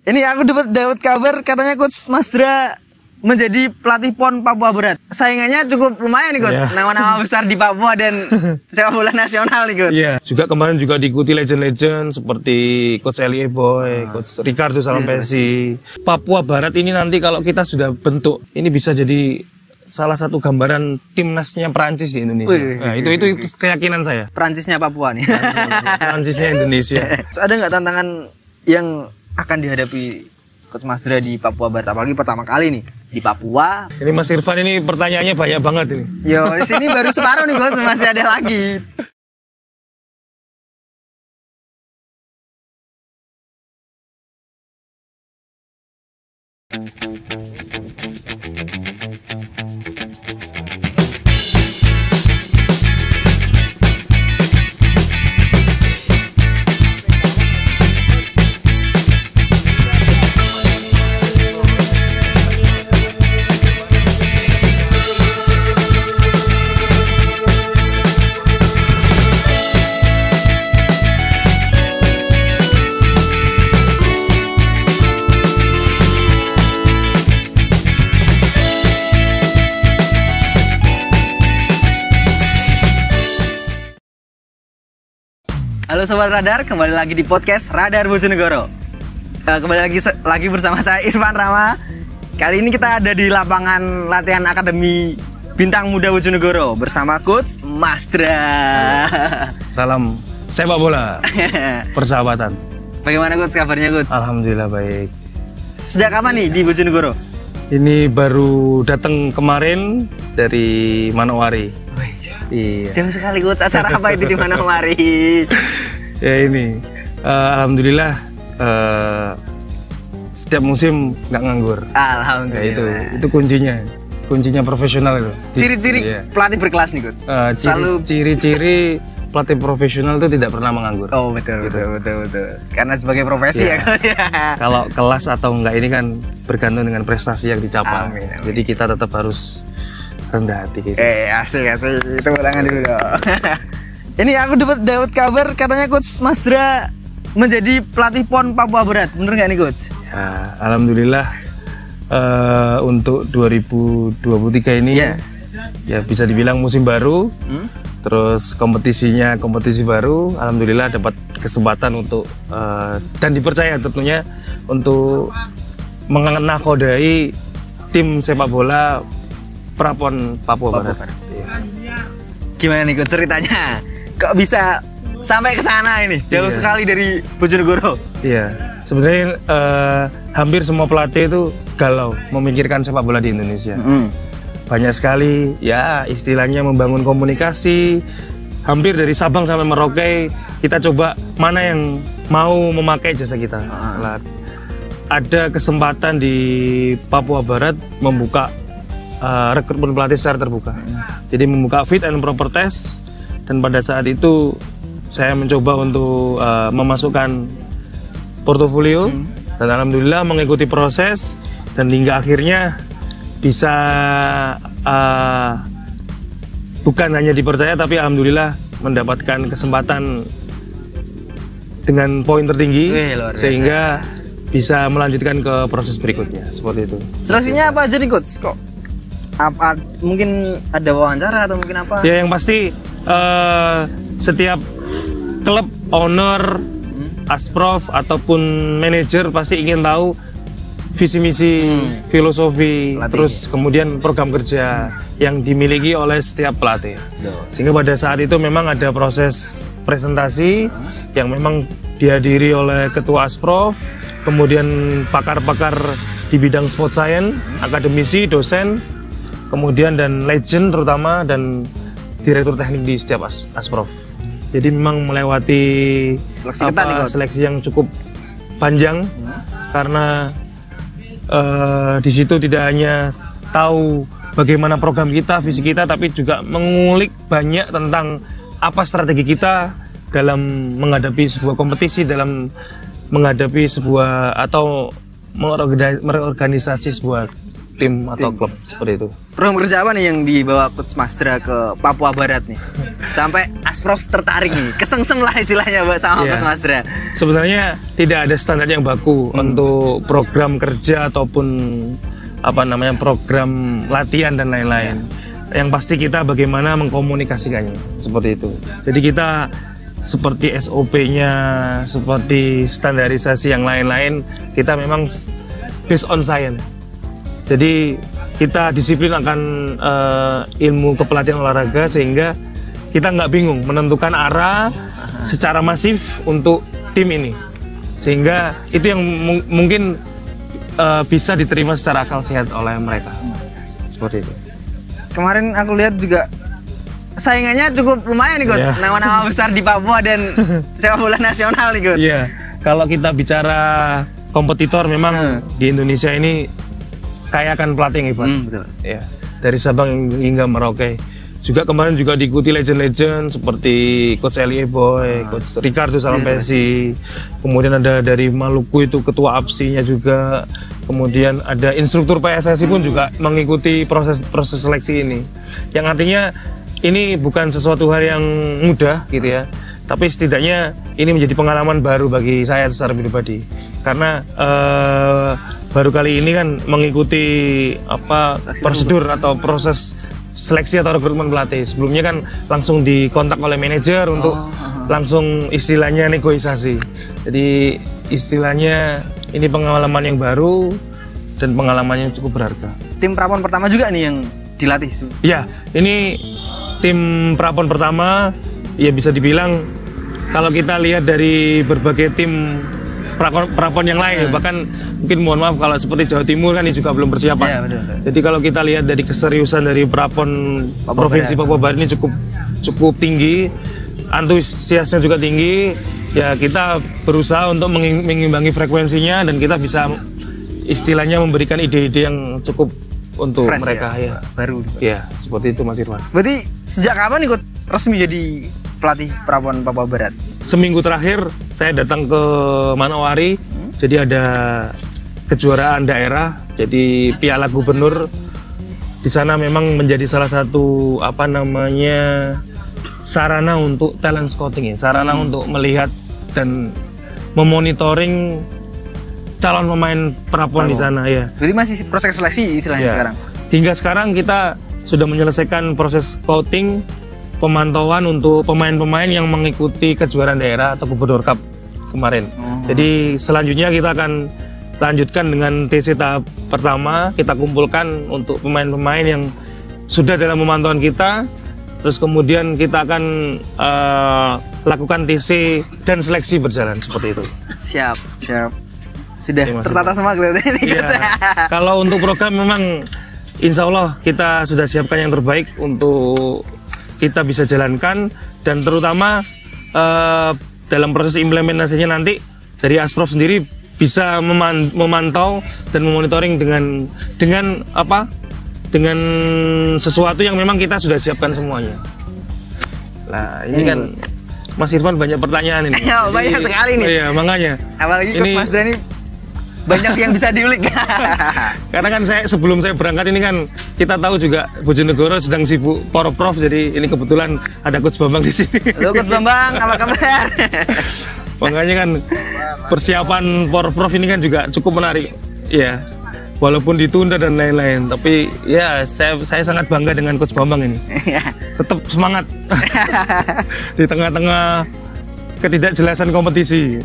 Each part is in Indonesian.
Ini aku dapat kabar katanya Coach Masdra menjadi pelatih PON Papua Barat. Saingannya cukup lumayan nih Coach. Yeah. Nama-nama besar di Papua dan sepak bola nasional nih Coach. Iya, juga kemarin juga diikuti legend-legend seperti Coach Elie Boy, Coach Ricardo Salampesi. Papua Barat ini nanti kalau kita sudah bentuk, ini bisa jadi salah satu gambaran timnasnya Perancis di Indonesia. Nah, itu keyakinan saya. Perancisnya Papua nih. Perancisnya Indonesia. Ada nggak tantangan yang akan dihadapi Coach Masdra di Papua Barat, apalagi pertama kali nih di Papua? Ini Mas Irfan ini pertanyaannya banyak banget ini. Yo, di sini baru separuh nih Coach, masih ada lagi. Halo Sobat Radar, kembali lagi di podcast Radar Bojonegoro. Kembali lagi bersama saya Irfan Rama. Kali ini kita ada di lapangan latihan Akademi Bintang Muda Bojonegoro bersama Coach Masdra. Salam sepak bola, persahabatan. Bagaimana Coach kabarnya Coach? Alhamdulillah baik. Sejak kapan nih di Bojonegoro? Ini baru datang kemarin dari Manowari. Iya. Jauh sekali Coach, acara apa itu di Manowari? Ya ini, alhamdulillah setiap musim nggak nganggur. Alhamdulillah. Ya, itu kuncinya profesional itu. Ciri-ciri pelatih berkelas nih Coach. Ciri-ciri pelatih profesional itu tidak pernah menganggur. Oh betul. Karena sebagai profesi ya Coach. Kalau kelas atau enggak ini kan bergantung dengan prestasi yang dicapai. Amin. Jadi kita tetap harus rendah hati gitu. Asik. Itu ulangan dulu dong. Ini aku dapat kabar katanya Coach Masdra menjadi pelatih PON Papua Barat. Bener nggak nih Coach? Ya, alhamdulillah untuk 2023 ini ya bisa dibilang musim baru. Terus kompetisi baru. Alhamdulillah dapat kesempatan untuk dan dipercaya tentunya untuk mengenakodai tim sepak bola Prapon Papua Barat. Gimana nih Coach ceritanya? Kok bisa sampai ke sana ini? Jauh sekali dari Bojonegoro. Iya, sebenarnya hampir semua pelatih itu galau memikirkan sepak bola di Indonesia. Banyak sekali, ya istilahnya membangun komunikasi. Hampir dari Sabang sampai Merauke, kita coba mana yang mau memakai jasa kita. Ada kesempatan di Papua Barat membuka rekrutmen pelatih secara terbuka. Jadi membuka fit and proper test, dan pada saat itu saya mencoba untuk memasukkan portofolio dan alhamdulillah mengikuti proses dan hingga akhirnya bisa bukan hanya dipercaya tapi alhamdulillah mendapatkan kesempatan dengan poin tertinggi sehingga bisa melanjutkan ke proses berikutnya seperti itu. Seleksinya apa aja nih Coach? Kok mungkin ada wawancara atau mungkin apa? Ya yang pasti setiap klub, owner, asprof ataupun manajer pasti ingin tahu visi misi, filosofi, terus kemudian program kerja yang dimiliki oleh setiap pelatih. Sehingga pada saat itu memang ada proses presentasi yang memang dihadiri oleh ketua asprof, kemudian pakar-pakar di bidang sport science, akademisi, dosen, kemudian dan legend terutama dan direktur teknik di setiap asprof. Jadi memang melewati seleksi yang cukup panjang karena di situ tidak hanya tahu bagaimana program kita, visi kita, tapi juga mengulik banyak tentang apa strategi kita dalam menghadapi sebuah kompetisi, dalam menghadapi sebuah atau mengorganisasi sebuah tim atau klub seperti itu. Program kerja apa nih yang dibawa Coach Masdra ke Papua Barat nih? Sampai Asprof tertarik nih, kesengsem lah istilahnya sama Coach Masdra. Sebenarnya tidak ada standar yang baku untuk program kerja ataupun program latihan dan lain-lain. Yang pasti kita bagaimana mengkomunikasikannya seperti itu. Jadi kita seperti SOP-nya, seperti standarisasi yang lain-lain, kita memang based on science. Jadi kita disiplin akan ilmu kepelatihan olahraga sehingga kita nggak bingung menentukan arah secara masif untuk tim ini. Sehingga itu yang mungkin bisa diterima secara akal sehat oleh mereka. Seperti itu. Kemarin aku lihat juga saingannya cukup lumayan nih, Coach. Nama-nama besar di Papua dan sepak bola nasional nih, Coach. Iya. Kalau kita bicara kompetitor memang di Indonesia ini kaya akan pelatih yang hebat. Betul. Ya. Dari Sabang hingga Merauke. Juga kemarin juga diikuti legend-legend seperti Coach Elie Boy, Coach Ricardo Salampesi. Kemudian ada dari Maluku itu ketua APSI-nya juga. Kemudian ada instruktur PSSI pun juga mengikuti proses seleksi ini. Yang artinya ini bukan sesuatu hal yang mudah gitu ya. Tapi setidaknya ini menjadi pengalaman baru bagi saya secara pribadi. Karena baru kali ini kan mengikuti prosedur atau proses seleksi atau rekrutmen pelatih. Sebelumnya kan langsung dikontak oleh manajer untuk langsung istilahnya negosiasi. Jadi istilahnya ini pengalaman yang baru dan pengalaman yang cukup berharga. Tim prapon pertama juga nih yang dilatih. Ya, ini tim prapon pertama ya bisa dibilang kalau kita lihat dari berbagai tim prapon yang lain, bahkan mungkin mohon maaf kalau seperti Jawa Timur kan ini juga belum persiapan. Ya, betul. Jadi kalau kita lihat dari keseriusan dari prapon Provinsi Papua Barat ini cukup tinggi, antusiasnya juga tinggi. Ya kita berusaha untuk mengimbangi frekuensinya dan kita bisa istilahnya memberikan ide-ide yang cukup untuk fresh mereka ya. Baru. Ya seperti itu Mas Irfan. Berarti sejak kapan nih Coach resmi jadi pelatih prapon Papua Barat? Seminggu terakhir saya datang ke Manowari, jadi ada kejuaraan daerah, jadi Piala Gubernur. Di sana memang menjadi salah satu sarana untuk talent scouting ya, sarana untuk melihat dan memonitoring calon pemain prapon di sana ya. Jadi masih proses seleksi istilahnya sekarang. Hingga sekarang kita sudah menyelesaikan proses scouting, pemantauan untuk pemain-pemain yang mengikuti kejuaraan daerah atau Gubernur Cup kemarin. Jadi selanjutnya kita akan lanjutkan dengan TC tahap pertama, kita kumpulkan untuk pemain-pemain yang sudah dalam pemantauan kita. Terus kemudian kita akan lakukan TC dan seleksi berjalan seperti itu. Siap. Sudah tertata semua kelihatannya. Ya, kalau untuk program memang insya Allah kita sudah siapkan yang terbaik untuk kita bisa jalankan, dan terutama dalam proses implementasinya nanti dari Asprof sendiri bisa memantau dan memonitoring dengan sesuatu yang memang kita sudah siapkan semuanya. Nah ini kan Mas Irfan banyak pertanyaan ini. Ya, banyak sekali nih. Iya makanya. Apalagi Coach Masdra ini banyak yang bisa diulik. Karena kan sebelum saya berangkat ini kan kita tahu juga Bojonegoro sedang sibuk Porprov, jadi ini kebetulan ada Coach Bambang di sini. Halo Coach Bambang, apa kabar? Makanya kan persiapan Porprov ini kan juga cukup menarik. Ya, walaupun ditunda dan lain-lain, tapi ya saya sangat bangga dengan Coach Bambang ini. Tetap semangat di tengah-tengah ketidakjelasan kompetisi.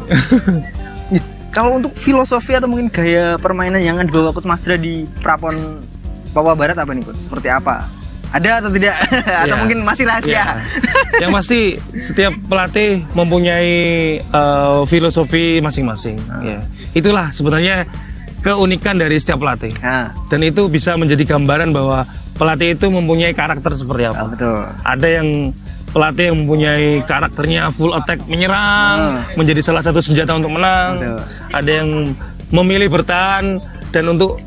Kalau untuk filosofi atau mungkin gaya permainan yang dibawa Coach Masdra di prapon Papua Barat apa nih Coach? Seperti apa? Ada atau tidak? Atau mungkin masih rahasia? Yang pasti setiap pelatih mempunyai filosofi masing-masing. Itulah sebenarnya keunikan dari setiap pelatih. Dan itu bisa menjadi gambaran bahwa pelatih itu mempunyai karakter seperti apa. Betul. Ada yang pelatih yang mempunyai karakternya full attack, menyerang, menjadi salah satu senjata untuk menang. Betul. Ada yang memilih bertahan, dan untuk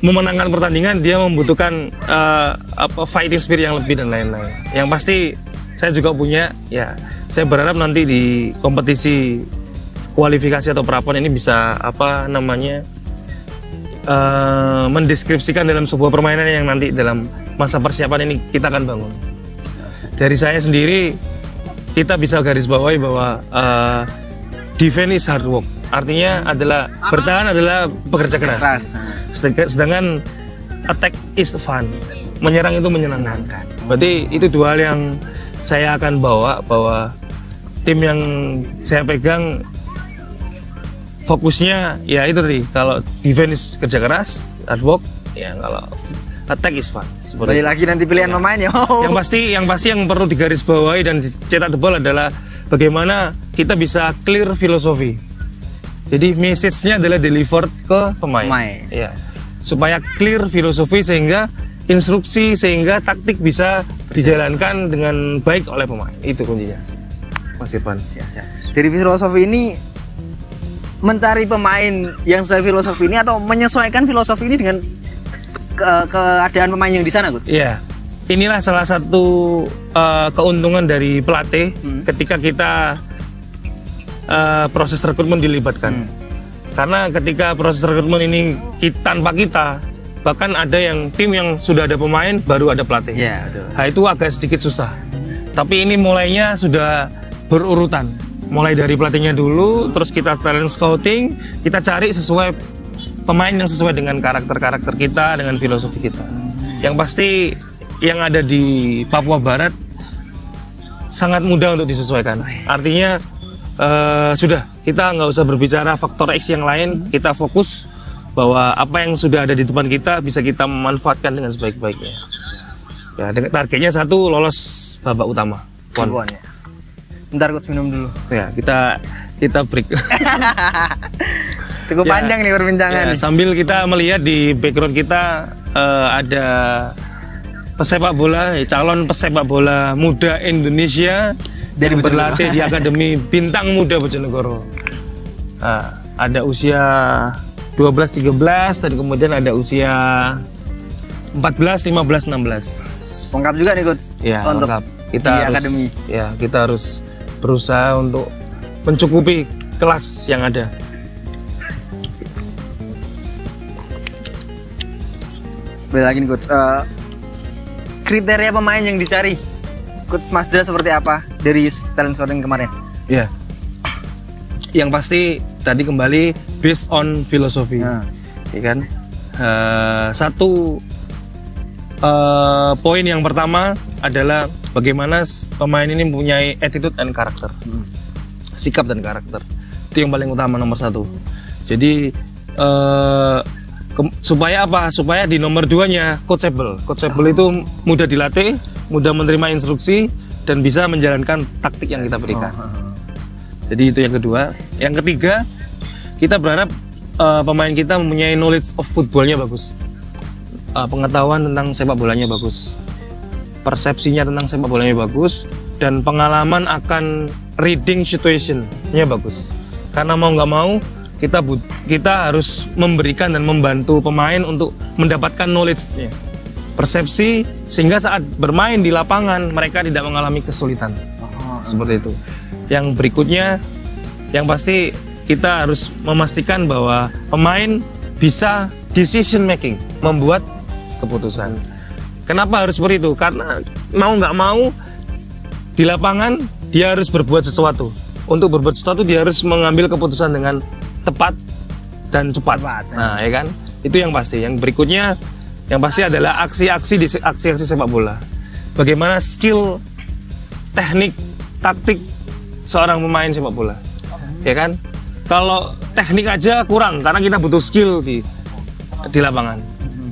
memenangkan pertandingan dia membutuhkan fighting spirit yang lebih dan lain-lain. Yang pasti saya juga punya, ya saya berharap nanti di kompetisi kualifikasi atau prapon ini bisa mendeskripsikan dalam sebuah permainan yang nanti dalam masa persiapan ini kita akan bangun. Dari saya sendiri, kita bisa garis bawahi bahwa defense is hard work. Artinya adalah bertahan adalah bekerja keras. Sedangkan attack is fun. Menyerang itu menyenangkan. Berarti itu dua hal yang saya akan bawa, bahwa tim yang saya pegang fokusnya ya itu tadi. Kalau defense kerja keras, hard work, ya kalau attack is fun. Seperti lagi nanti pilihan pemain ya. Yang pasti yang perlu digarisbawahi dan dicetak tebal adalah bagaimana kita bisa clear filosofi. Jadi message-nya adalah delivered ke pemain. Ya. Supaya clear filosofi sehingga instruksi, sehingga taktik bisa dijalankan dengan baik oleh pemain. Itu kuncinya, Mas Irfan. Dari filosofi ini mencari pemain yang sesuai filosofi ini atau menyesuaikan filosofi ini dengan keadaan pemain yang di sana, Coach? Iya. Inilah salah satu keuntungan dari pelatih ketika kita proses rekrutmen dilibatkan. Karena ketika proses rekrutmen ini tanpa kita, bahkan ada yang tim yang sudah ada pemain baru ada pelatih. Nah, itu agak sedikit susah. Tapi ini mulainya sudah berurutan. Mulai dari pelatihnya dulu, terus kita talent scouting, kita cari sesuai pemain yang sesuai dengan karakter kita, dengan filosofi kita. Yang pasti yang ada di Papua Barat sangat mudah untuk disesuaikan. Artinya sudah, kita nggak usah berbicara faktor X yang lain, kita fokus bahwa apa yang sudah ada di depan kita bisa kita memanfaatkan dengan sebaik-baiknya. Ya, targetnya satu, lolos babak utama. Ya. Bentar, Coach, minum dulu. Ya, kita break. Cukup panjang nih perbincangan. Sambil kita melihat di background kita ada pesepak bola, calon pesepak bola muda Indonesia dari berlatih di Akademi Bintang Muda Bojonegoro. Ada usia 12-13, dan kemudian ada usia 14, 15, 16. Lengkap juga nih, Coach. Ya, untuk lengkap. Kita di harus, akademi. Ya, kita harus berusaha untuk mencukupi kelas yang ada. Balik lagi nih, Coach. Kriteria pemain yang dicari, Coach Masdra, seperti apa dari talent scouting kemarin? Ya, yang pasti tadi kembali based on filosofi, ya kan? Satu poin yang pertama adalah bagaimana pemain ini mempunyai attitude dan karakter, sikap dan karakter. Itu yang paling utama, nomor satu. Jadi supaya apa? Supaya di nomor 2-nya coachable. Coachable itu mudah dilatih, mudah menerima instruksi, dan bisa menjalankan taktik yang kita berikan. Jadi itu yang kedua. Yang ketiga, kita berharap pemain kita mempunyai knowledge of footballnya bagus, pengetahuan tentang sepak bolanya bagus, persepsinya tentang sepak bolanya bagus, dan pengalaman akan reading situation-nya bagus. Karena mau nggak mau kita harus memberikan dan membantu pemain untuk mendapatkan knowledge-nya, persepsi, sehingga saat bermain di lapangan mereka tidak mengalami kesulitan. Seperti itu. Yang berikutnya, yang pasti kita harus memastikan bahwa pemain bisa decision making, membuat keputusan. Kenapa harus seperti itu? Karena mau nggak mau di lapangan dia harus berbuat sesuatu. Untuk berbuat sesuatu dia harus mengambil keputusan dengan tepat dan cepat. Nah, ya kan? Itu yang pasti. Yang berikutnya, yang pasti adalah aksi-aksi sepak bola. Bagaimana skill, teknik, taktik seorang pemain sepak bola, ya kan? Kalau teknik aja kurang, karena kita butuh skill di lapangan.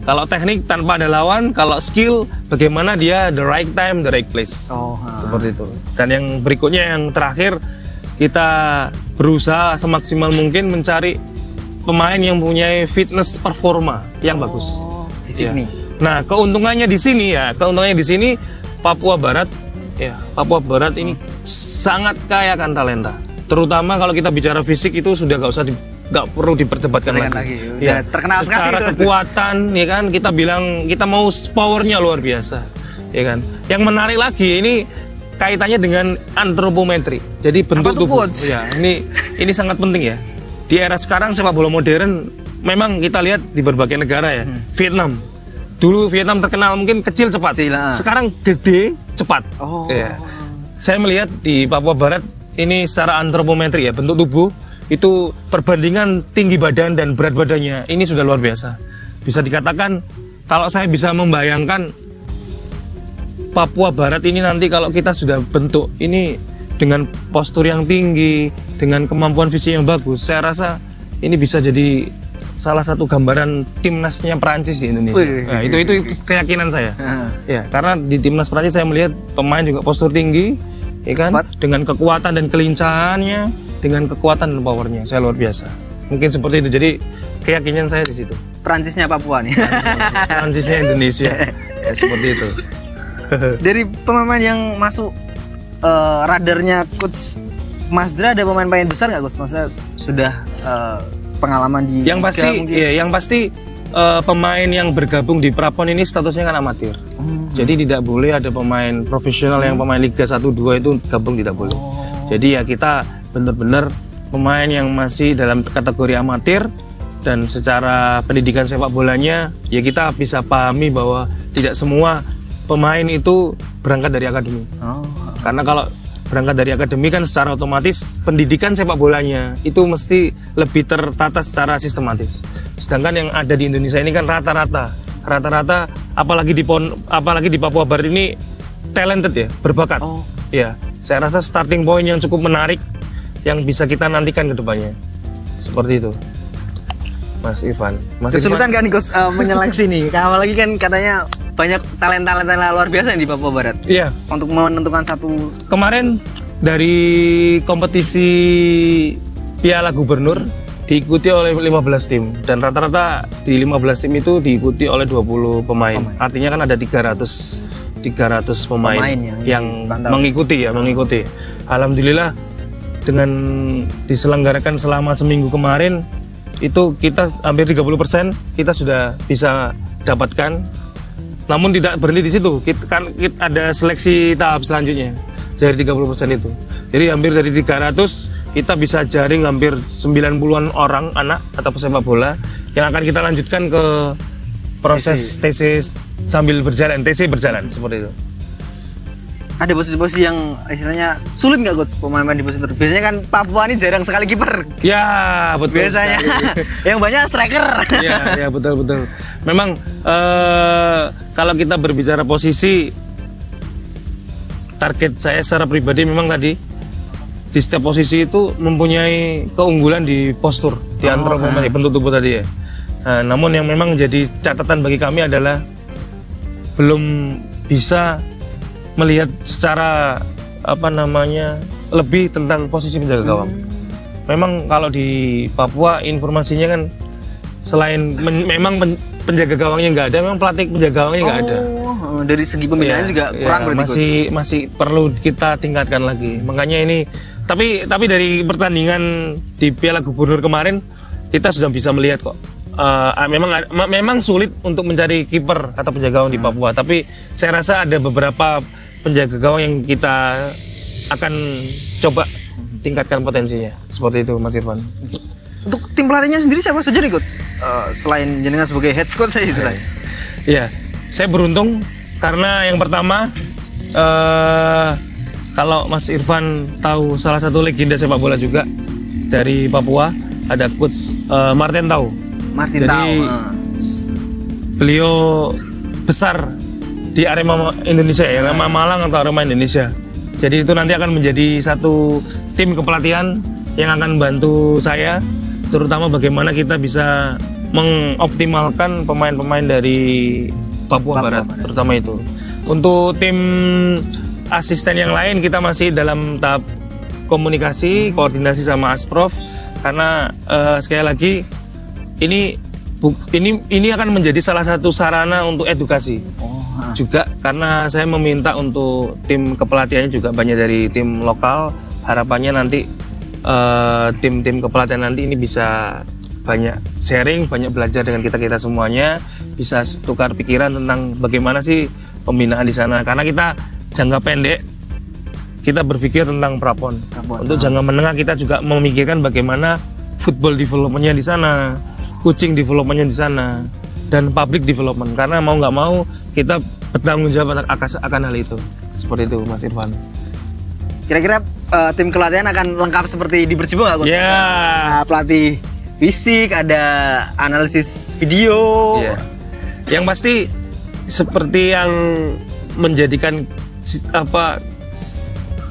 Kalau teknik tanpa ada lawan, kalau skill bagaimana dia the right time, the right place. Seperti itu. Dan yang berikutnya, yang terakhir, kita berusaha semaksimal mungkin mencari pemain yang mempunyai fitness performa yang bagus. Fisik nih. Nah, keuntungannya di sini Papua Barat ini sangat kaya akan talenta. Terutama kalau kita bicara fisik itu sudah nggak perlu diperdebatkan lagi. Ya, terkenal secara sekali kekuatan, ya kan, kita bilang kita mau powernya luar biasa, ya kan. Yang menarik lagi ini kaitannya dengan antropometri. Jadi bentuk tubuh. Ya, ini sangat penting ya. Di era sekarang sepak bola modern memang kita lihat di berbagai negara ya. Vietnam. Dulu Vietnam terkenal mungkin kecil cepat. Sekarang gede cepat. Ya. Saya melihat di Papua Barat ini secara antropometri ya, bentuk tubuh itu perbandingan tinggi badan dan berat badannya ini sudah luar biasa. Bisa dikatakan kalau saya bisa membayangkan Papua Barat ini nanti kalau kita sudah bentuk ini dengan postur yang tinggi, dengan kemampuan fisik yang bagus, saya rasa ini bisa jadi salah satu gambaran timnasnya Perancis di Indonesia. Nah, itu keyakinan saya. Ya, karena di timnas Perancis saya melihat pemain juga postur tinggi, ya kan, dengan kekuatan dan kelincahannya, dengan kekuatan dan powernya, saya luar biasa. Mungkin seperti itu. Jadi keyakinan saya di situ. Perancisnya Papua nih. Perancisnya Indonesia. Ya, seperti itu. Dari pemain yang masuk radarnya Coach Masdra, ada pemain-pemain besar nggak Coach? Maksudnya sudah pengalaman di yang pasti ya, yang pasti pemain yang bergabung di Prapon ini statusnya kan amatir. Jadi tidak boleh ada pemain profesional yang pemain Liga 1 2 itu gabung, tidak boleh. Jadi ya kita benar-benar pemain yang masih dalam kategori amatir, dan secara pendidikan sepak bolanya ya kita bisa pahami bahwa tidak semua pemain itu berangkat dari akademi. Karena kalau berangkat dari akademi kan secara otomatis pendidikan sepak bolanya itu mesti lebih tertata secara sistematis. Sedangkan yang ada di Indonesia ini kan rata-rata apalagi di Papua Barat ini talented ya, berbakat. Ya, saya rasa starting point yang cukup menarik yang bisa kita nantikan ke depannya. Seperti itu. Mas Irfan. Kesulitan kan Coach menyeleksi nih. Apalagi kan katanya banyak talenta luar biasa di Papua Barat. Iya. Untuk menentukan satu. Kemarin dari kompetisi Piala Gubernur diikuti oleh 15 tim, dan rata-rata di 15 tim itu diikuti oleh 20 pemain. Artinya kan ada 300 pemain yang mengikuti. Alhamdulillah dengan diselenggarakan selama seminggu kemarin itu kita hampir 30% kita sudah bisa dapatkan. Namun tidak berhenti di situ, kita ada seleksi tahap selanjutnya dari 30% itu. Jadi hampir dari 300 kita bisa jaring hampir 90-an orang anak atau pesepak bola yang akan kita lanjutkan ke proses TC sambil berjalan, TC berjalan seperti itu. Ada posisi-posisi yang istilahnya sulit nggak Coach pemain-pemain di posisi itu? Biasanya kan Papua ini jarang sekali kiper. Ya betul. Biasanya yang banyak striker. Ya betul. Memang kalau kita berbicara posisi, target saya secara pribadi memang tadi di setiap posisi itu mempunyai keunggulan di postur, di antara pemain bentuk tubuh tadi ya. Namun yang memang jadi catatan bagi kami adalah belum bisa melihat secara lebih tentang posisi penjaga gawang. Memang kalau di Papua informasinya kan selain memang penjaga gawangnya nggak ada, memang pelatih penjaga gawangnya nggak ada. Dari segi pembinaan juga kurang berarti. Masih perlu kita tingkatkan lagi. Makanya ini tapi dari pertandingan di Piala Gubernur kemarin kita sudah bisa melihat kok. Memang sulit untuk mencari kiper atau penjaga gawang di Papua, tapi saya rasa ada beberapa penjaga gawang yang kita akan coba tingkatkan potensinya. Seperti itu Mas Irfan. Untuk tim pelatihnya sendiri siapa saja nih Coach? Selain jenengan sebagai head coach saya istilahnya. Iya, saya beruntung karena yang pertama kalau Mas Irfan tahu salah satu legenda sepak bola juga dari Papua, ada Coach Martin Tau. Beliau besar di Arema Indonesia ya, Arema Malang atau Arema Indonesia. Jadi itu nanti akan menjadi satu tim kepelatihan yang akan membantu saya, terutama bagaimana kita bisa mengoptimalkan pemain-pemain dari Papua Barat, terutama itu. Untuk tim asisten yang lain kita masih dalam tahap komunikasi, koordinasi sama Asprof, karena sekali lagi ini akan menjadi salah satu sarana untuk edukasi. Juga karena saya meminta untuk tim kepelatihannya juga banyak dari tim lokal. Harapannya nanti tim-tim kepelatihan nanti ini bisa banyak sharing, banyak belajar dengan kita semuanya, bisa tukar pikiran tentang bagaimana sih pembinaan di sana. Karena kita jangka pendek kita berpikir tentang Prapon. Untuk jangka menengah kita juga memikirkan bagaimana football developmentnya di sana, coaching developmentnya di sana dan public development, karena mau nggak mau kita bertanggung jawab akan hal itu. Seperti itu Mas Irfan. Kira-kira tim kelatihan akan lengkap seperti di Persibo nggak? Ya. Pelatih fisik, ada analisis video. Yeah. Yang pasti seperti yang menjadikan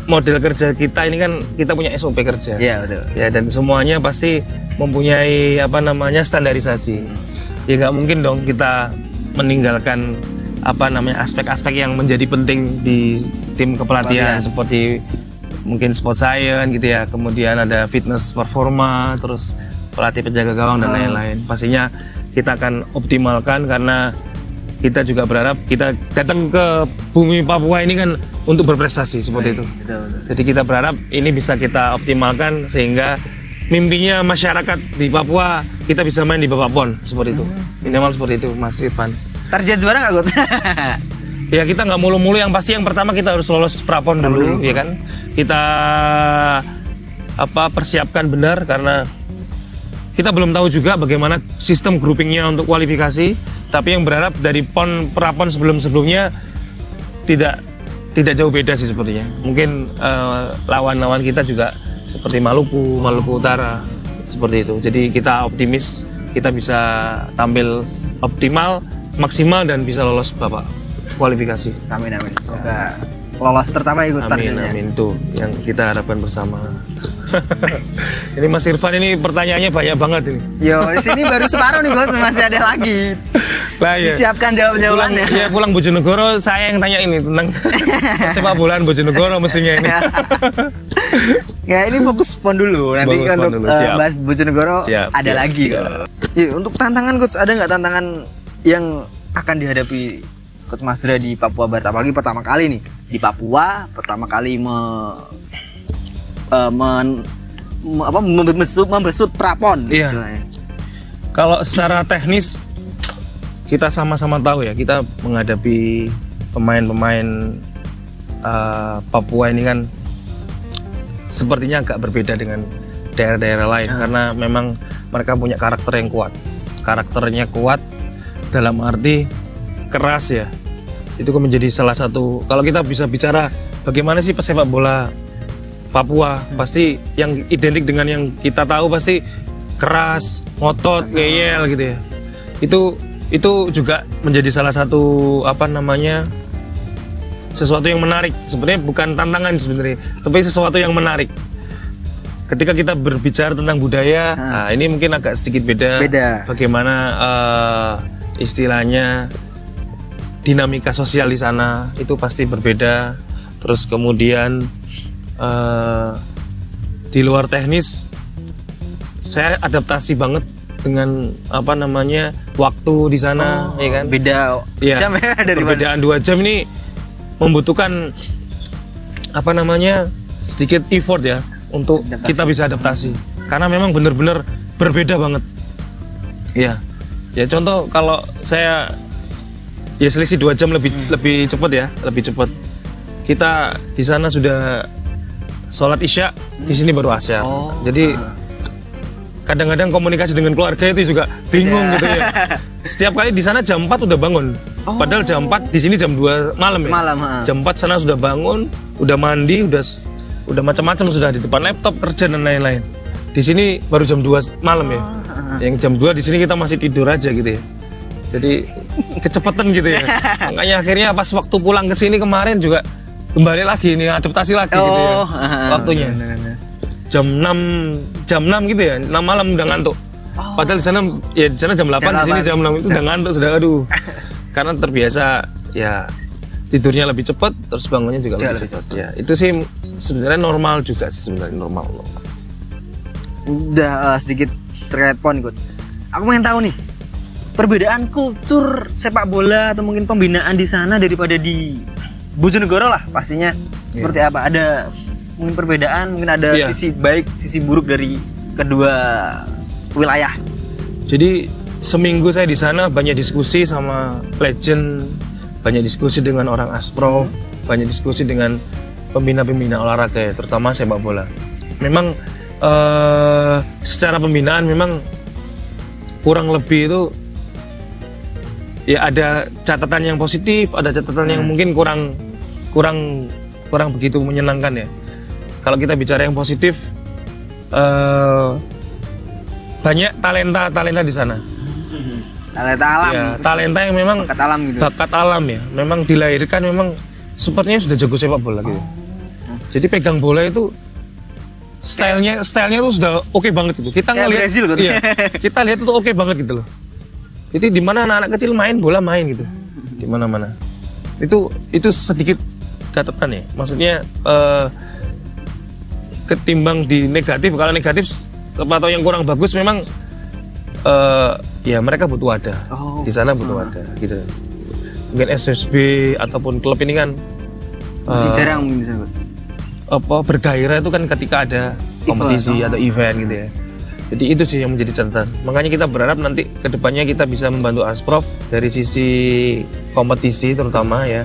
model kerja kita ini kan, kita punya SOP kerja. Iya, betul. Ya, dan semuanya pasti mempunyai standarisasi. Ya nggak mungkin dong kita meninggalkan aspek-aspek yang menjadi penting di tim kepelatihan seperti mungkin sport science gitu ya, kemudian ada fitness performa, terus pelatih penjaga gawang dan lain-lain. Pastinya kita akan optimalkan, karena kita juga berharap kita datang ke bumi Papua ini kan untuk berprestasi seperti itu. Betul. Jadi kita berharap ini bisa kita optimalkan sehingga mimpinya masyarakat di Papua kita bisa main di babak PON seperti itu. Minimal seperti itu Mas Irfan. Target juara nggak, Gut? Ya kita nggak mulu-mulu, yang pasti yang pertama kita harus lolos prapon dulu, ya kan. Kita persiapkan benar, karena kita belum tahu juga bagaimana sistem groupingnya untuk kualifikasi. Tapi yang berharap dari prapon sebelum-sebelumnya tidak jauh beda sih sepertinya. Mungkin lawan-lawan kita juga seperti Maluku Utara seperti itu. Jadi kita optimis kita bisa tampil optimal, maksimal, dan bisa lolos babak kualifikasi. Amin. Semoga lolos tercapai ikut targetnya. Amin, tuh yang kita harapkan bersama. Ini Mas Irfan, ini pertanyaannya banyak banget ini. Yo, di sini baru separuh nih, Gus, masih ada lagi. Lah ya. Siapkan jawabannya. Pulang Bojonegoro saya yang tanya ini tentang sepak bolaan Bojonegoro mestinya ini. Ya ini fokus PON dulu. Nanti untuk bahas Bojonegoro ada lagi. Ya, untuk tantangan, Coach, ada nggak tantangan yang akan dihadapi Coach Masdra di Papua Barat, apalagi pertama kali nih di Papua, pertama kali membesut prapon. Iya. Kalau secara teknis kita sama-sama tahu ya, kita menghadapi pemain-pemain Papua ini kan sepertinya agak berbeda dengan daerah-daerah lain, karena memang mereka punya karakter yang kuat. Karakternya kuat dalam arti keras ya. Itu kan menjadi salah satu, kalau kita bisa bicara bagaimana sih pesepak bola Papua, pasti yang identik dengan yang kita tahu pasti keras, ngotot, ngeyel gitu ya. Itu juga menjadi salah satu sesuatu yang menarik. Sebenarnya bukan tantangan sebenarnya, tapi sesuatu yang menarik. Ketika kita berbicara tentang budaya, nah ini mungkin agak sedikit beda. Bagaimana istilahnya dinamika sosial di sana itu pasti berbeda. Terus kemudian di luar teknis saya adaptasi banget dengan waktu di sana, ya kan. Beda jam ya, dari perbedaan 2 jam ini membutuhkan sedikit effort ya untuk kita bisa adaptasi, karena memang benar-benar berbeda banget. Ya contoh kalau saya selisih 2 jam lebih cepat ya, lebih cepat. Kita di sana sudah sholat isya, di sini baru asyar. Jadi kadang-kadang komunikasi dengan keluarga itu juga bingung gitu ya. Setiap kali di sana jam 4 udah bangun. Padahal jam 4 di sini jam 2 malam ya. Jam 4 sana sudah bangun, udah mandi, udah macam-macam, sudah di depan laptop kerja dan lain-lain. Di sini baru jam 2 malam ya. Yang jam 2 di sini kita masih tidur aja gitu ya. Jadi kecepatan gitu ya. Makanya akhirnya pas waktu pulang ke sini kemarin juga kembali lagi nih, adaptasi lagi gitu ya. Waktunya. Jam 6 gitu ya, 6 malam udah ngantuk. Padahal di sana jam 8, di sini jam 6 itu udah ngantuk sudah, aduh. Karena terbiasa ya tidurnya lebih cepat, terus bangunnya juga lebih cepat. Ya, itu sih sebenarnya normal juga sih, sebenarnya normal. Udah sedikit terkait PON, Coach. Aku pengen tahu nih, perbedaan kultur sepak bola atau mungkin pembinaan di sana daripada di Bojonegoro lah pastinya. Seperti apa? Ada mungkin perbedaan, mungkin ada sisi baik, sisi buruk dari kedua wilayah. Jadi seminggu saya di sana banyak diskusi sama legend, banyak diskusi dengan orang Asprof, banyak diskusi dengan pembina-pembina olahraga ya, terutama sepak bola. Memang secara pembinaan memang kurang lebih itu ya ada catatan yang positif, ada catatan yang mungkin kurang begitu menyenangkan ya. Kalau kita bicara yang positif, banyak talenta di sana. Talenta alam. Ya, talenta yang memang bakat alam gitu. Bakat alam ya, memang dilahirkan memang sepertinya sudah jago sepak bola gitu. Jadi pegang bola itu stylenya tuh sudah oke banget gitu. Kita ngelihat Brazil gitu. Iya, kita lihat itu oke banget gitu loh. Jadi di mana anak-anak kecil main bola main gitu. Di mana-mana. Itu sedikit catatan ya. Maksudnya ketimbang di negatif, kalau negatif atau yang kurang bagus memang ya mereka butuh wadah. Di sana butuh wadah gitu. Mungkin SSB ataupun klub ini kan masih jarang bisa bergairah itu kan ketika ada kompetisi atau event gitu ya. Jadi itu sih yang menjadi catatan. Makanya kita berharap nanti kedepannya kita bisa membantu Asprof dari sisi kompetisi terutama ya,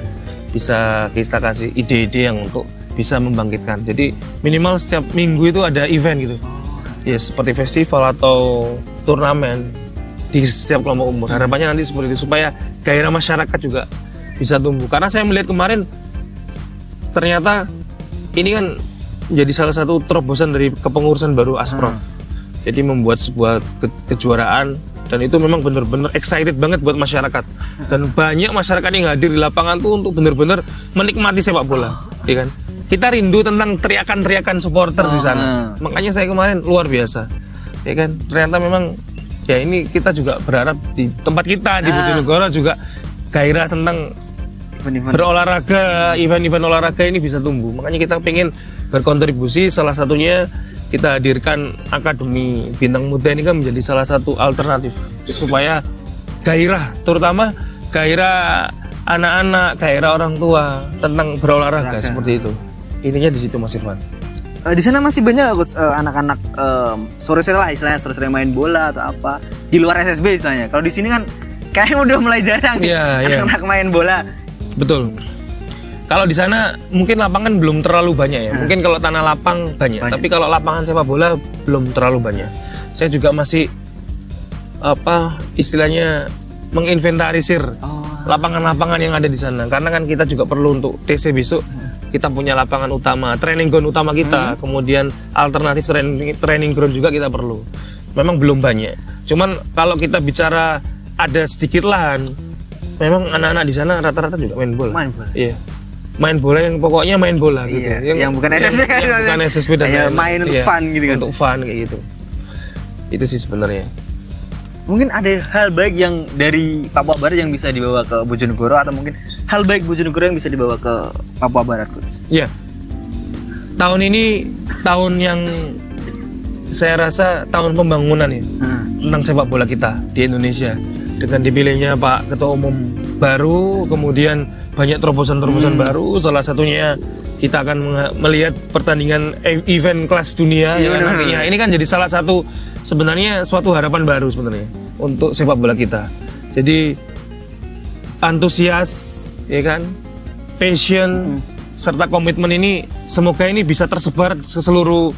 bisa kita kasih ide-ide yang untuk bisa membangkitkan. Jadi minimal setiap minggu itu ada event gitu. Ya seperti festival atau turnamen di setiap kelompok umur. Harapannya nanti seperti itu supaya gairah masyarakat juga bisa tumbuh. Karena saya melihat kemarin ternyata ini kan menjadi salah satu terobosan dari kepengurusan baru Asprof. Jadi membuat sebuah kejuaraan dan itu memang benar-benar excited banget buat masyarakat. Dan banyak masyarakat yang hadir di lapangan tuh untuk benar-benar menikmati sepak bola, ya kan? Kita rindu tentang teriakan-teriakan supporter di sana. Makanya saya kemarin luar biasa, ya kan? Ternyata memang ya ini kita juga berharap di tempat kita di Bojonegoro juga gairah tentang berolahraga, event-event olahraga ini bisa tumbuh. Makanya kita pengen berkontribusi, salah satunya kita hadirkan Akademi Bintang Muda ini kan menjadi salah satu alternatif supaya gairah, terutama gairah anak-anak, gairah orang tua tentang berolahraga seperti itu. Intinya di situ Mas Irfan. Di sana masih banyak anak-anak sore-sore lah istilahnya, sore-sore main bola atau apa di luar SSB istilahnya. Kalau di sini kan kayaknya udah mulai jarang anak-anak main bola. Betul. Kalau di sana mungkin lapangan belum terlalu banyak ya. Mungkin kalau tanah lapang banyak. Tapi kalau lapangan sepak bola belum terlalu banyak. Saya juga masih istilahnya menginventarisir lapangan-lapangan yang ada di sana. Karena kan kita juga perlu untuk TC besok. Kita punya lapangan utama, training ground utama kita, kemudian alternatif training ground juga kita perlu. Memang belum banyak. Cuman kalau kita bicara ada sedikit lahan, memang anak-anak di sana rata-rata juga main bola. Iya. Main bola yang pokoknya main bola gitu. Yang bukan SSB kan. Yang bukan SSB dan main untuk fun gitu kan. Untuk fun kayak gitu. Itu sih sebenarnya. Mungkin ada hal baik yang dari Papua Barat yang bisa dibawa ke Bojonegoro atau mungkin hal baik Bojonegoro yang bisa dibawa ke Papua Barat, Coach. Iya. Tahun ini tahun yang saya rasa tahun pembangunan ya. Tentang sepak bola kita di Indonesia. Dengan dipilihnya Pak Ketua Umum baru, kemudian banyak terobosan-terobosan baru. Salah satunya kita akan melihat pertandingan event kelas dunia yang nantinya. Ini kan jadi salah satu sebenarnya suatu harapan baru sebenarnya untuk sepak bola kita. Jadi antusias, ya kan, passion serta komitmen ini semoga ini bisa tersebar ke seluruh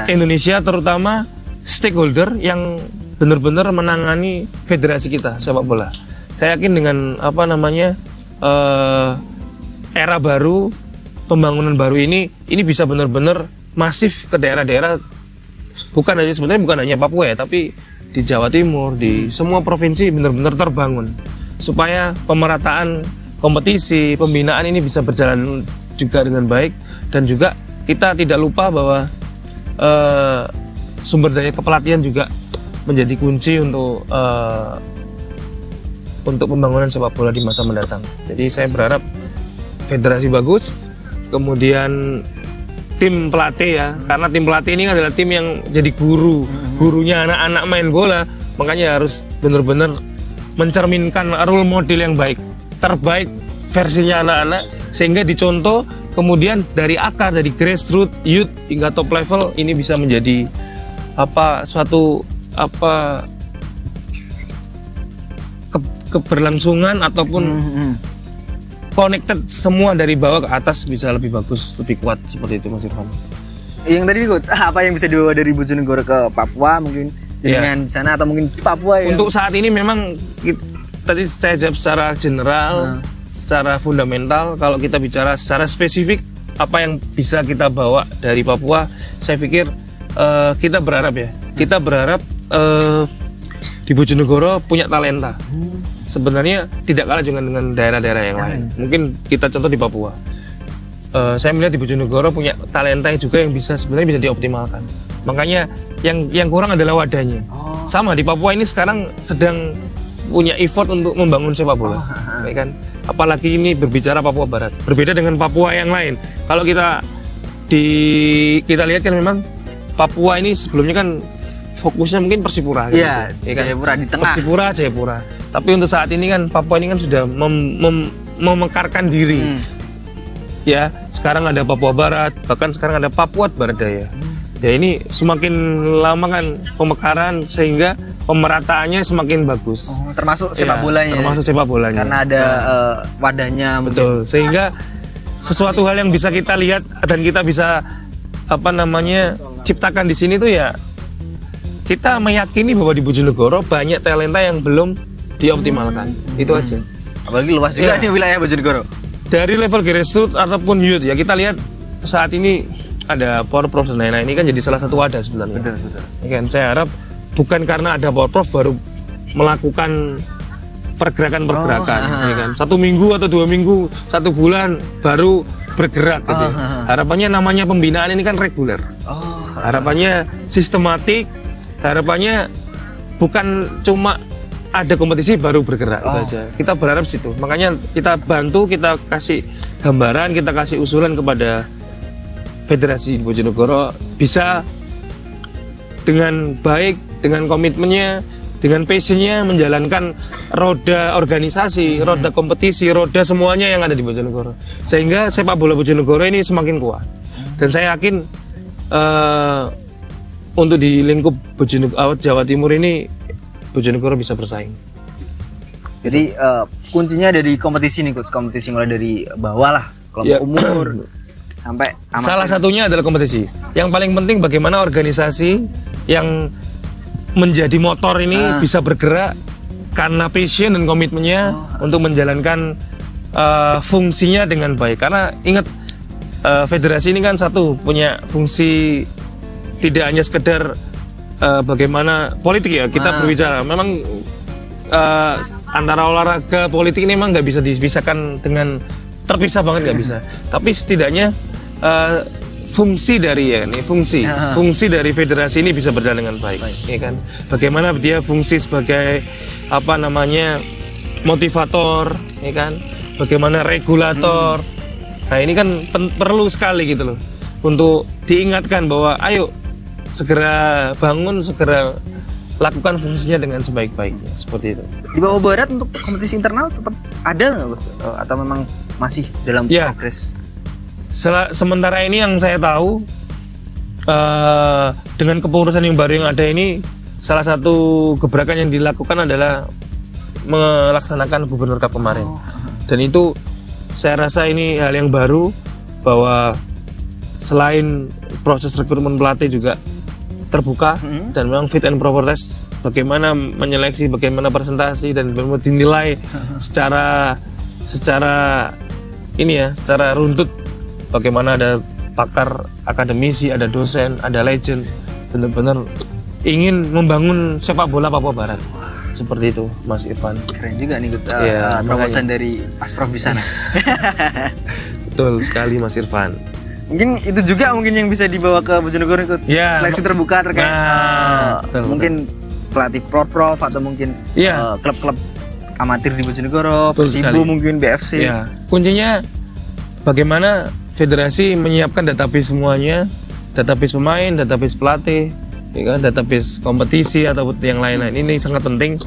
Indonesia terutama stakeholder yang benar-benar menangani federasi kita sepak bola. Saya yakin dengan era baru, pembangunan baru ini bisa benar-benar masif ke daerah-daerah, sebenarnya bukan hanya Papua ya, tapi di Jawa Timur, di semua provinsi benar-benar terbangun supaya pemerataan kompetisi, pembinaan ini bisa berjalan juga dengan baik, dan juga kita tidak lupa bahwa sumber daya kepelatihan juga menjadi kunci untuk pembangunan sepak bola di masa mendatang. Jadi saya berharap federasi bagus, kemudian tim pelatih ya, karena tim pelatih ini adalah tim yang jadi gurunya anak-anak main bola, makanya harus benar-benar mencerminkan role model yang baik, terbaik versinya anak-anak, sehingga dicontoh, kemudian dari akar, dari grassroots, youth hingga top level ini bisa menjadi suatu keberlangsungan ataupun connected semua dari bawah ke atas bisa lebih bagus, lebih kuat seperti itu Mas Irfan. Yang tadi Coach, apa yang bisa dibawa dari Bojonegoro ke Papua mungkin jaringan di sana atau mungkin di Papua ya? Untuk saat ini memang tadi saya jawab secara general, secara fundamental. Kalau kita bicara secara spesifik apa yang bisa kita bawa dari Papua, saya pikir kita berharap di Bojonegoro punya talenta. Sebenarnya tidak kalah dengan daerah-daerah yang lain. Mungkin kita contoh di Papua. Saya melihat di Bojonegoro punya talenta juga yang sebenarnya bisa dioptimalkan. Makanya yang kurang adalah wadahnya. Sama di Papua ini sekarang sedang punya effort untuk membangun sepak bola, ya kan? Apalagi ini berbicara Papua Barat, berbeda dengan Papua yang lain. Kalau kita lihat kan memang Papua ini sebelumnya kan fokusnya mungkin Persipura, iya, gitu, ya kan? Jayapura di tengah. Jayapura. Tapi untuk saat ini kan Papua ini kan sudah memekarkan diri. Ya, sekarang ada Papua Barat, bahkan sekarang ada Papua Barat Daya. Ya ini semakin lama kan pemekaran sehingga pemerataannya semakin bagus. Termasuk sepak bolanya. Termasuk sepak bolanya. Karena ada wadahnya. Betul. Sehingga sesuatu hal yang bisa kita lihat dan kita bisa ciptakan di sini tuh ya, kita meyakini bahwa di Bojonegoro banyak talenta yang belum dioptimalkan. Itu aja. Apalagi luas juga nih wilayah Bojonegoro. Dari level grassroots ataupun youth ya, kita lihat saat ini ada Porprov dan lain-lain, ini kan jadi salah satu wadah sebenarnya. Betul. Ya kan, saya harap bukan karena ada Porprov baru melakukan pergerakan-pergerakan, ya kan. 1 minggu atau 2 minggu, 1 bulan baru bergerak gitu. Harapannya namanya pembinaan ini kan reguler. Harapannya sistematik, harapannya bukan cuma ada kompetisi baru bergerak itu aja. Kita berharap situ. Makanya kita bantu, kita kasih gambaran, kita kasih usulan kepada Federasi Bojonegoro bisa dengan baik, dengan komitmennya, dengan passionnya menjalankan roda organisasi, roda kompetisi, roda semuanya yang ada di Bojonegoro. Sehingga sepak bola Bojonegoro ini semakin kuat. Dan saya yakin untuk di lingkup Jawa Timur ini Bojonegoro bisa bersaing. Jadi kuncinya ada di kompetisi nih, Coach. Kompetisi mulai dari bawah lah, kelompok umur sampai amatir. Salah satunya adalah kompetisi. Yang paling penting bagaimana organisasi yang menjadi motor ini bisa bergerak karena passion dan komitmennya untuk menjalankan fungsinya dengan baik. Karena ingat federasi ini kan satu punya fungsi tidak hanya sekedar bagaimana politik ya, kita berbicara memang antara olahraga politik ini memang nggak bisa dipisahkan dengan terpisah banget, nggak bisa. Tapi setidaknya fungsi dari fungsi dari federasi ini bisa berjalan dengan baik. Ya kan? Bagaimana dia fungsi sebagai motivator, ya kan? Bagaimana regulator. Nah ini kan perlu sekali gitu loh untuk diingatkan bahwa ayo segera bangun, segera lakukan fungsinya dengan sebaik-baiknya, seperti itu. Di Papua Barat untuk kompetisi internal tetap ada nggak, atau memang masih dalam progres? Sementara ini yang saya tahu dengan kepengurusan yang baru yang ada ini, salah satu gebrakan yang dilakukan adalah melaksanakan Gubernur Cup kemarin. Dan itu saya rasa ini hal yang baru, bahwa selain proses rekrutmen pelatih juga terbuka dan memang fit and proper test, bagaimana menyeleksi, bagaimana presentasi dan bagaimana dinilai secara runtut, bagaimana ada pakar akademisi, ada dosen, ada legend, benar-benar ingin membangun sepak bola Papua Barat. Seperti itu, Mas Irfan. Keren juga nih promosan dari Asprof di sana. Betul sekali, Mas Irfan. Mungkin itu juga yang bisa dibawa ke Bojonegoro, Coach. Seleksi terbuka terkait mungkin pelatih pro-prof atau mungkin klub-klub amatir di Bojonegoro, Persibo mungkin, BFC. Ya. Kuncinya bagaimana federasi menyiapkan database semuanya, database pemain, database pelatih, ya kan, database kompetisi atau yang lain-lain. Ini sangat penting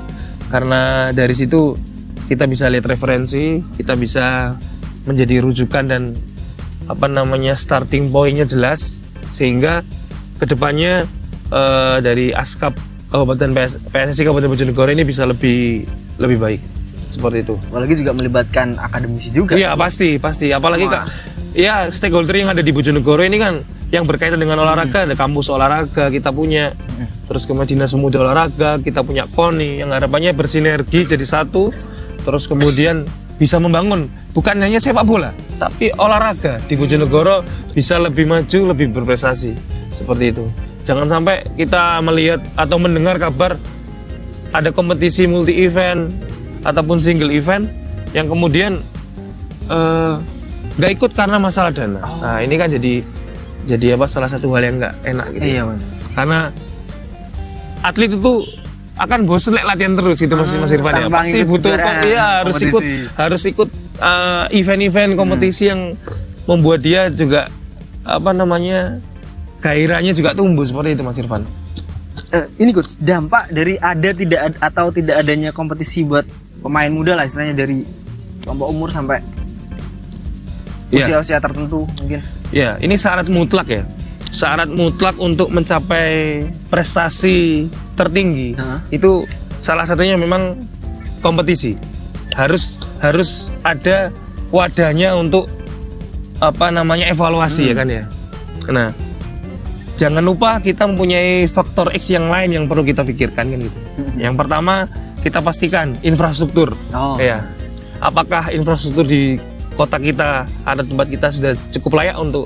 karena dari situ kita bisa lihat referensi, kita bisa menjadi rujukan dan starting point-nya jelas, sehingga kedepannya dari ASKAP Kabupaten PSSI Kabupaten Bojonegoro ini bisa lebih baik, seperti itu. Apalagi juga melibatkan akademisi juga. Iya pasti, apalagi stakeholder yang ada di Bojonegoro ini kan yang berkaitan dengan olahraga, ada kampus olahraga kita punya, terus kemudian dinas pemuda olahraga kita punya KONI yang harapannya bersinergi jadi satu, terus kemudian bisa membangun bukan hanya sepak bola tapi olahraga di Bojonegoro bisa lebih maju, lebih berprestasi seperti itu. Jangan sampai kita melihat atau mendengar kabar ada kompetisi multi event ataupun single event yang kemudian nggak ikut karena masalah dana. Nah ini kan jadi apa, salah satu hal yang nggak enak gitu. Iya, Mas. Karena atlet itu akan bosen latihan terus gitu Mas Irfan ya. Pasti butuh harus ikut event-event kompetisi yang membuat dia juga apa namanya gairahnya juga tumbuh seperti itu Mas Irfan. Ini Coach, dampak dari atau tidak adanya kompetisi buat pemain muda lah istilahnya dari kelompok umur sampai usia-usia tertentu mungkin. Ya, ini syarat mutlak ya. Syarat mutlak untuk mencapai prestasi tertinggi itu salah satunya memang kompetisi. Harus ada wadahnya untuk apa namanya evaluasi ya kan ya. Nah, jangan lupa kita mempunyai faktor X yang lain yang perlu kita pikirkan kan gitu. Yang pertama kita pastikan infrastruktur. Ya. Apakah infrastruktur di kota kita atau tempat kita sudah cukup layak untuk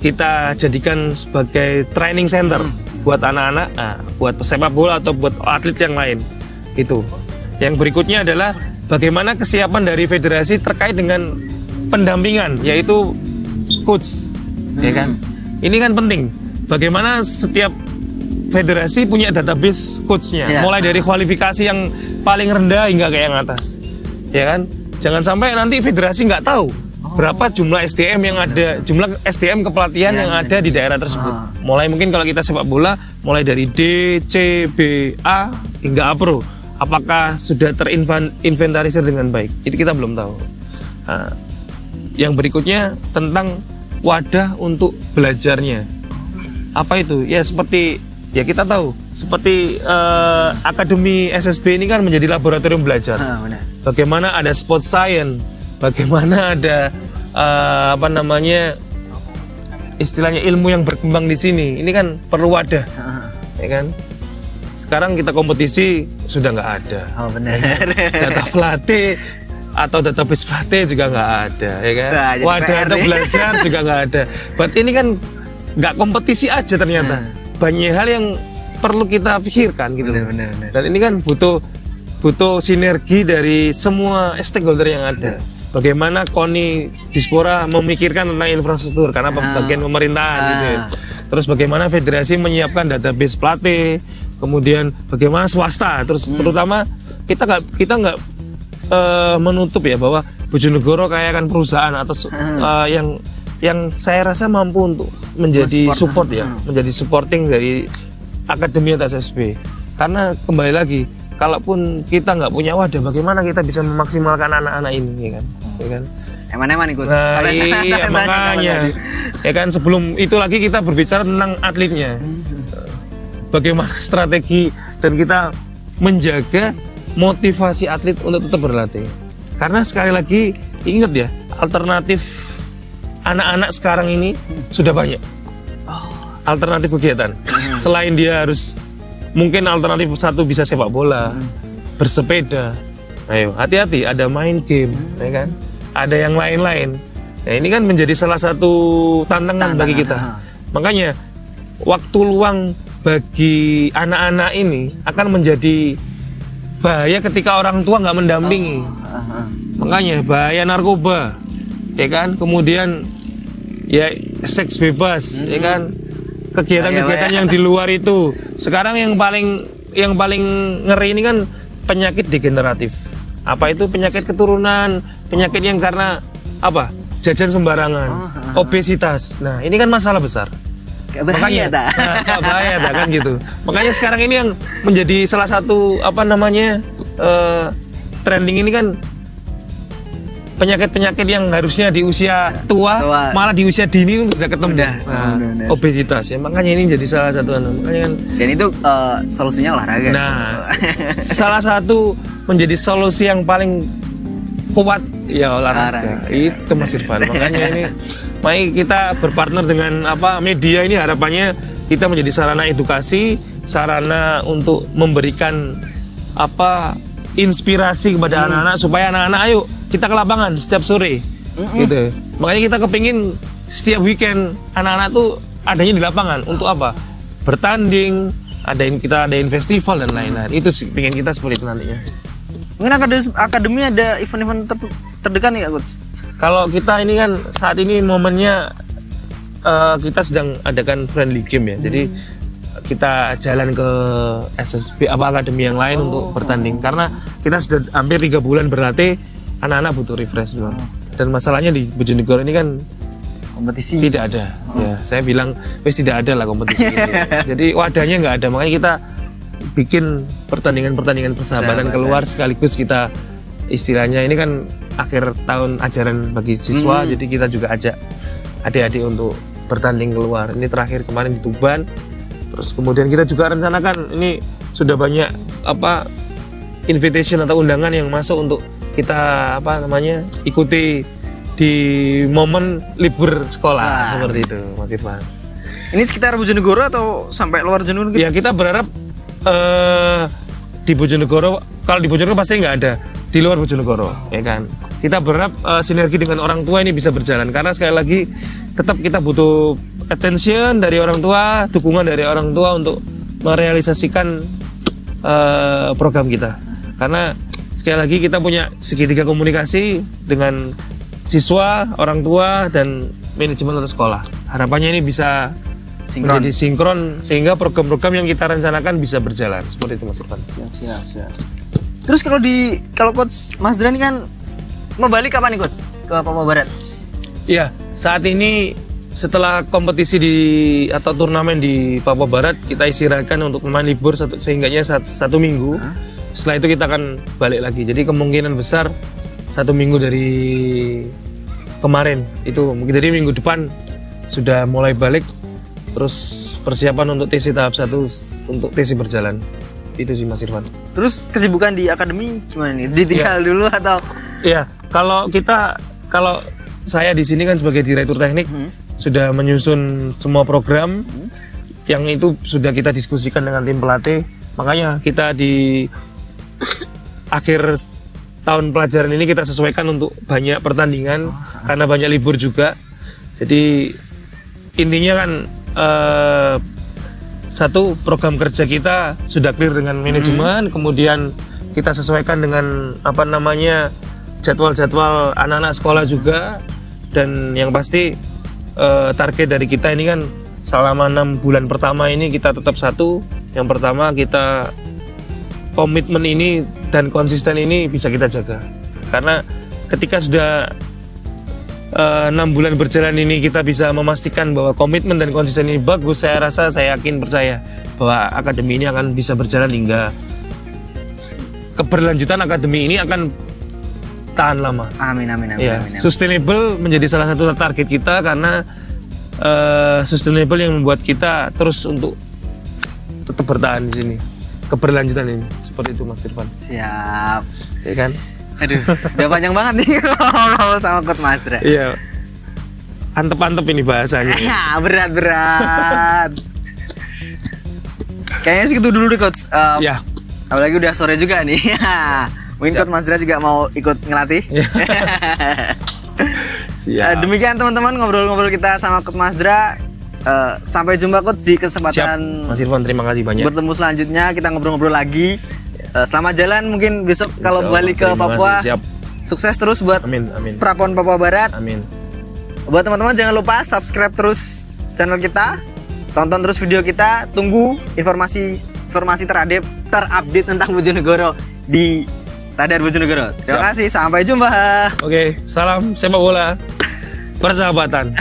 kita jadikan sebagai training center buat anak-anak, buat pesepak bola atau buat atlet yang lain. Itu. Yang berikutnya adalah bagaimana kesiapan dari federasi terkait dengan pendampingan, yaitu coach, ya kan? Ini kan penting. Bagaimana setiap federasi punya database coachnya, mulai dari kualifikasi yang paling rendah hingga ke yang atas, ya kan? Jangan sampai nanti federasi nggak tahu berapa jumlah SDM yang ada, jumlah SDM kepelatihan yang ada di daerah tersebut. Mulai mungkin kalau kita sepak bola, mulai dari D, C, B, A hingga A Pro, apakah sudah terinventarisir dengan baik? Itu kita belum tahu. Nah, yang berikutnya tentang wadah untuk belajarnya. Apa itu? Ya seperti ya kita tahu, seperti Akademi SSB ini kan menjadi laboratorium belajar. Bagaimana ada sport science, bagaimana ada apa namanya istilahnya ilmu yang berkembang di sini. Ini kan perlu wadah, ya kan? Sekarang kita kompetisi sudah nggak ada. Oh benar. Data pelatih atau database pelatih juga nggak ada, ya kan? Wadah untuk belajar juga nggak ada. Berarti ini kan nggak kompetisi aja ternyata. Banyak hal yang perlu kita pikirkan gitu. Benar. Dan ini kan butuh sinergi dari semua stakeholder yang ada. Bagaimana KONI Dispora memikirkan tentang infrastruktur karena bagian pemerintahan gitu ya. Terus bagaimana federasi menyiapkan database pelatih, kemudian bagaimana swasta, terus terutama kita nggak menutup ya bahwa Bojonegoro kayak kan perusahaan atau yang saya rasa mampu untuk menjadi support ya, menjadi supporting dari Akademi SSB. Karena kembali lagi, kalaupun kita nggak punya wadah, bagaimana kita bisa memaksimalkan anak-anak ini, ya kan? Ya kan? Eman-eman ikut. Nah, iya makanya, ya kan sebelum itu lagi kita berbicara tentang atletnya, bagaimana strategi dan kita menjaga motivasi atlet untuk tetap berlatih. Karena sekali lagi ingat ya, alternatif anak-anak sekarang ini sudah banyak. Alternatif kegiatan. Selain dia harus mungkin alternatif satu bisa sepak bola, bersepeda. Ayo, hati-hati ada main game, ya kan? Ada yang lain-lain. Nah, ini kan menjadi salah satu tantangan bagi kita. Makanya waktu luang bagi anak-anak ini akan menjadi bahaya ketika orang tua nggak mendampingi. Makanya bahaya narkoba, ya kan? Kemudian ya seks bebas, ya kan? Kegiatan-kegiatan yang di luar itu. Sekarang yang paling ngeri ini kan penyakit degeneratif. Apa itu penyakit keturunan, penyakit yang karena apa? Jajan sembarangan, obesitas. Nah, ini kan masalah besar. Makanya bahaya kan gitu. Makanya sekarang ini yang menjadi salah satu apa namanya trending ini kan penyakit-penyakit yang harusnya di usia tua malah di usia dini sudah ketemu. Obesitas ya, makanya ini jadi salah satu makanya kan. Dan itu solusinya olahraga. Nah, salah satu menjadi solusi yang paling kuat ya olahraga. Itu Mas Irfan. Makanya ini Makanya kita berpartner dengan media ini, harapannya kita menjadi sarana edukasi, sarana untuk memberikan inspirasi kepada anak-anak supaya anak-anak ayo kita ke lapangan setiap sore. Gitu. Makanya kita kepingin setiap weekend anak-anak tuh adanya di lapangan untuk apa? Bertanding, kita adain festival dan lain-lain. Itu sih pengen kita seperti itu nantinya. Mungkin akademi ada event-event terdekat nih Kak Coach? Kalau kita ini kan saat ini momennya kita sedang adakan friendly game ya. Jadi kita jalan ke SSB akademi yang lain untuk bertanding karena kita sudah hampir 3 bulan berlatih, anak-anak butuh refreshment. Dan masalahnya di Bojonegoro ini kan kompetisi tidak ada. Ya, saya bilang wes tidak ada lah kompetisi ini. Jadi wadahnya nggak ada, makanya kita bikin pertandingan persahabatan keluar sekaligus kita istilahnya ini kan akhir tahun ajaran bagi siswa, jadi kita juga ajak adik-adik untuk bertanding keluar. Ini terakhir kemarin di Tuban. Terus kemudian kita juga rencanakan ini sudah banyak invitation atau undangan yang masuk untuk kita ikuti di momen libur sekolah seperti itu, Mas Irfan. Ini sekitar Bojonegoro atau sampai luar Bojonegoro? Ya kita berharap di Bojonegoro, kalau di Bojonegoro pasti nggak ada, di luar Bojonegoro, ya kan. Kita berharap sinergi dengan orang tua ini bisa berjalan karena sekali lagi tetap kita butuh attention dari orang tua, dukungan dari orang tua untuk merealisasikan program kita. Karena sekali lagi kita punya segitiga komunikasi dengan siswa, orang tua, dan manajemen atau sekolah. Harapannya ini bisa menjadi sinkron sehingga program-program yang kita rencanakan bisa berjalan seperti itu, Mas Irfan. Siap. Terus kalau Coach Mas Dra ini kan mau balik kapan nih Coach ke Papua Barat? Iya, saat ini setelah kompetisi atau turnamen di Papua Barat kita istirahatkan untuk pemain libur sehingganya satu minggu. Setelah itu kita akan balik lagi. Jadi kemungkinan besar 1 minggu dari kemarin itu mungkin dari minggu depan sudah mulai balik. Terus persiapan untuk TC tahap 1 untuk TC berjalan. Itu sih Mas Irfan. Terus kesibukan di akademi gimana nih? Ditinggal dulu atau? Iya, kalau saya di sini kan sebagai direktur teknik sudah menyusun semua program yang itu sudah kita diskusikan dengan tim pelatih. Makanya kita di akhir tahun pelajaran ini kita sesuaikan untuk banyak pertandingan karena banyak libur juga. Jadi intinya kan satu, program kerja kita sudah clear dengan manajemen, kemudian kita sesuaikan dengan jadwal-jadwal anak-anak sekolah juga, dan yang pasti target dari kita ini kan selama 6 bulan pertama ini kita tetap satu. Yang pertama kita komitmen ini dan konsisten ini bisa kita jaga, karena ketika sudah 6 bulan berjalan ini kita bisa memastikan bahwa komitmen dan konsisten ini bagus, saya yakin percaya bahwa akademi ini akan bisa berjalan hingga keberlanjutan akademi ini akan tahan lama. Amin. Ya, sustainable menjadi salah satu target kita karena sustainable yang membuat kita terus untuk tetap bertahan di sini. Keberlanjutan ini seperti itu Mas Irfan. Siap. Ya kan? Aduh, udah panjang banget nih ngobrol sama Coach Mas Dra. Iya. Antep-antep ini bahasanya. Berat. Kayaknya segitu dulu deh Coach. Ya. Apalagi udah sore juga nih. Mungkin Coach Mas Dra juga mau ikut ngelatih. Siap. Demikian teman-teman ngobrol-ngobrol kita sama Coach Mas Dra. Sampai jumpa Coach di kesempatan Mas Irfan, terima kasih banyak. Bertemu selanjutnya kita ngobrol-ngobrol lagi. Selamat jalan mungkin besok kalau balik ke Papua. Siap. Sukses terus buat Amin. Prapon Papua Barat. Amin. Buat teman-teman jangan lupa subscribe terus channel kita. Tonton terus video kita. Tunggu informasi terupdate tentang Bojonegoro di Radar Bojonegoro. Terima kasih, sampai jumpa. Oke, salam sepak bola persahabatan.